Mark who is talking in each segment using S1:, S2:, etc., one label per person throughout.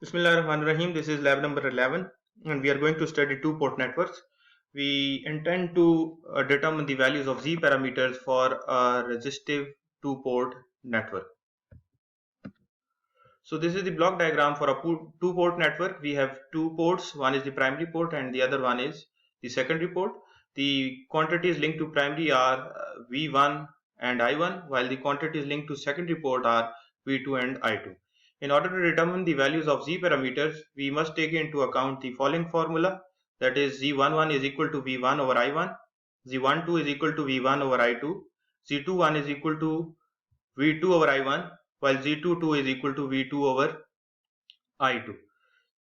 S1: Bismillahirrahmanirrahim. This is lab number 11 and we are going to study two-port networks. We intend to determine the values of Z parameters for a resistive two-port network. So this is the block diagram for a two-port network. We have two ports. One is the primary port and the other one is the secondary port. The quantities linked to primary are V1 and I1, while the quantities linked to secondary port are V2 and I2. In order to determine the values of Z parameters, we must take into account the following formula, that is Z11 is equal to V1 over I1, Z12 is equal to V1 over I2, Z21 is equal to V2 over I1, while Z22 is equal to V2 over I2.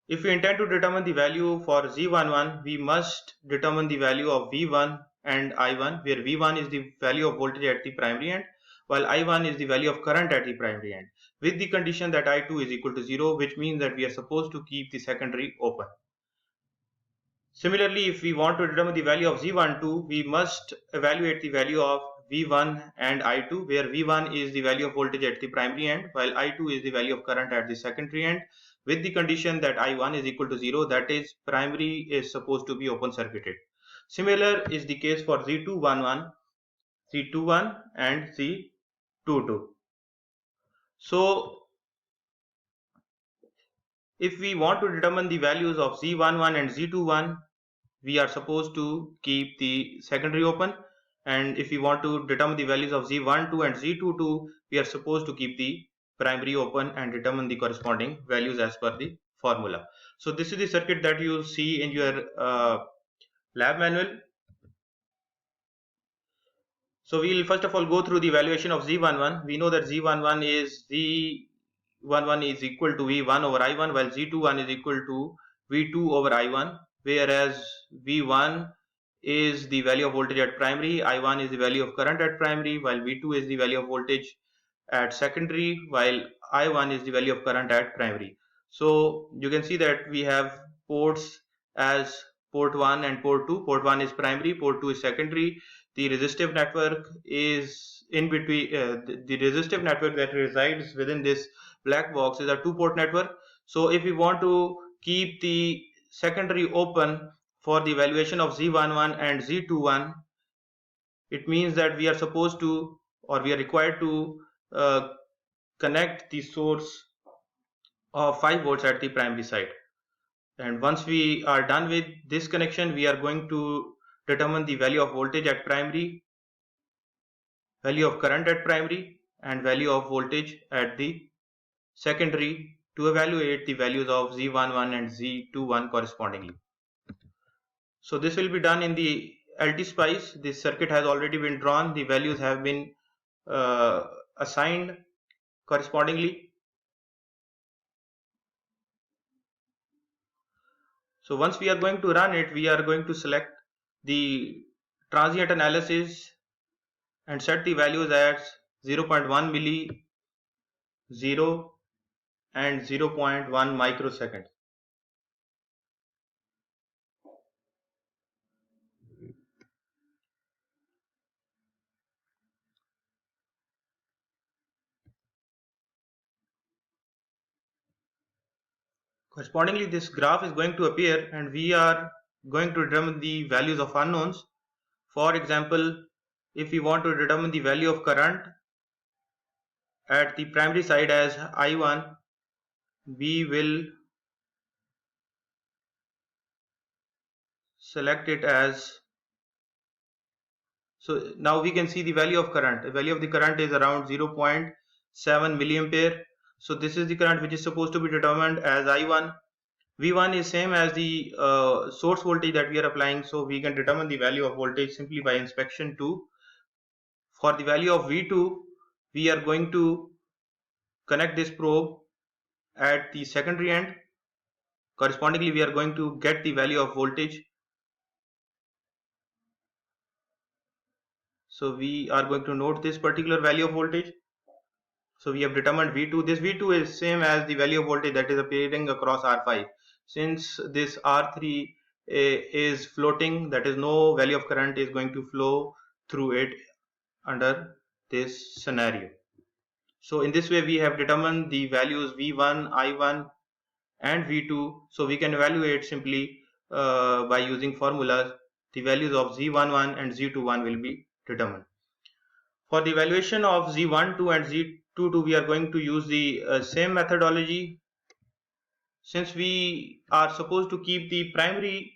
S1: If we intend to determine the value for Z11, we must determine the value of V1 and I1, where V1 is the value of voltage at the primary end, while I1 is the value of current at the primary end, with the condition that I2 is equal to 0, which means that we are supposed to keep the secondary open. Similarly, if we want to determine the value of Z12, we must evaluate the value of V1 and I2, where V1 is the value of voltage at the primary end, while I2 is the value of current at the secondary end, with the condition that I1 is equal to 0, that is, primary is supposed to be open circuited. Similar is the case for Z21, Z21 and Z22. So, if we want to determine the values of Z11 and Z21, we are supposed to keep the secondary open, and if we want to determine the values of Z12 and Z22, we are supposed to keep the primary open and determine the corresponding values as per the formula. So this is the circuit that you see in your lab manual. So we will first of all go through the evaluation of Z11. We know that Z11 is equal to V1 over I1, while Z21 is equal to V2 over I1, whereas V1 is the value of voltage at primary, I1 is the value of current at primary, while V2 is the value of voltage at secondary, while I1 is the value of current at primary. So you can see that we have ports as port 1 and port 2. Port 1 is primary, port 2 is secondary. The resistive network is in between. The resistive network that resides within this black box is a two-port network. So if we want to keep the secondary open for the evaluation of Z11 and Z21, it means that we are supposed to, or we are required to connect the source of 5 volts at the primary side. And once we are done with this connection, we are going to determine the value of voltage at primary, value of current at primary, and value of voltage at the secondary to evaluate the values of Z11 and Z21 correspondingly. So this will be done in the LT-SPICE. This circuit has already been drawn. The values have been assigned correspondingly. So once we are going to run it, we are going to select the transient analysis and set the values as 0.1 milli, 0 and 0.1 microseconds. Correspondingly, this graph is going to appear and we are going to determine the values of unknowns. For example, if we want to determine the value of current at the primary side as I1, we will select it as, so now we can see the value of current. The value of the current is around 0.7 milliampere. So this is the current which is supposed to be determined as I1. V1 is same as the source voltage that we are applying, so we can determine the value of voltage simply by inspection 2. For the value of V2, we are going to connect this probe at the secondary end. Correspondingly, we are going to get the value of voltage. So we are going to note this particular value of voltage. So we have determined V2. This V2 is same as the value of voltage that is appearing across R5. Since this R3 is floating, that is, no value of current is going to flow through it under this scenario. So in this way we have determined the values V1, I1 and V2. So we can evaluate simply by using formulas. The values of Z11 and Z21 will be determined. For the evaluation of Z12 and Z22, we are going to use the same methodology. Since we are supposed to keep the primary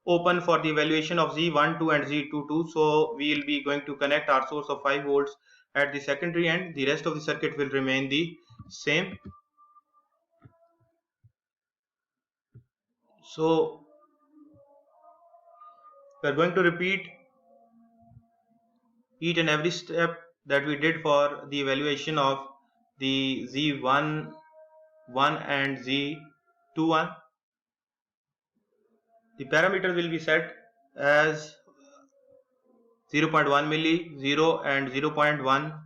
S1: open for the evaluation of Z12 and Z22, so we will be going to connect our source of 5 volts at the secondary end. The rest of the circuit will remain the same. So we are going to repeat each and every step that we did for the evaluation of the Z11 and Z21. The parameter will be set as 0.1 milli, 0 and 0.1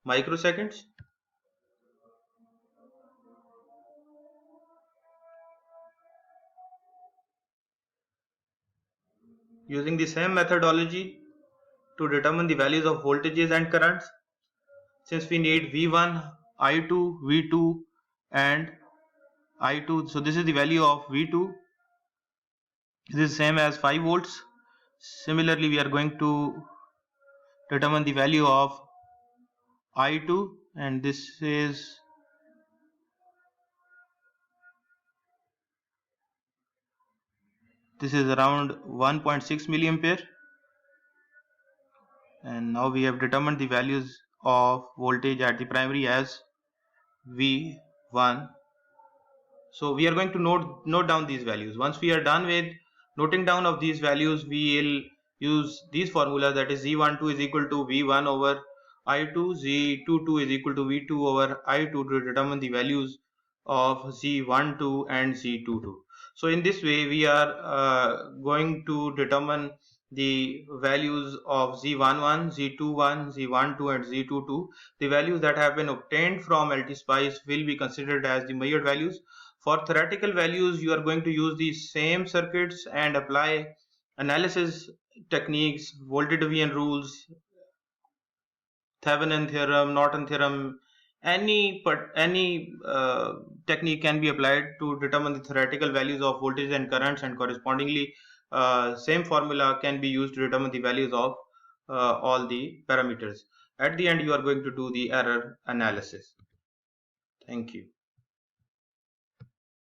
S1: microseconds. Using the same methodology to determine the values of voltages and currents, since we need V1, I2, V2 and I2, so this is the value of V2. This is same as 5 volts. Similarly, we are going to determine the value of I2, and this is around 1.6 milliampere. And now we have determined the values of voltage at the primary as V1. So we are going to note down these values. Once we are done with noting down of these values, we will use these formulas, that is Z12 is equal to V1 over I2, Z22 is equal to V2 over I2, to determine the values of Z12 and Z22. So in this way we are going to determine the values of Z11, Z21, Z12 and Z22. The values that have been obtained from LTSpice will be considered as the measured values. For theoretical values, you are going to use the same circuits and apply analysis techniques, voltage division rules, Thevenin theorem, Norton theorem. Any technique can be applied to determine the theoretical values of voltage and currents, and correspondingly same formula can be used to determine the values of all the parameters. At the end, you are going to do the error analysis. Thank you.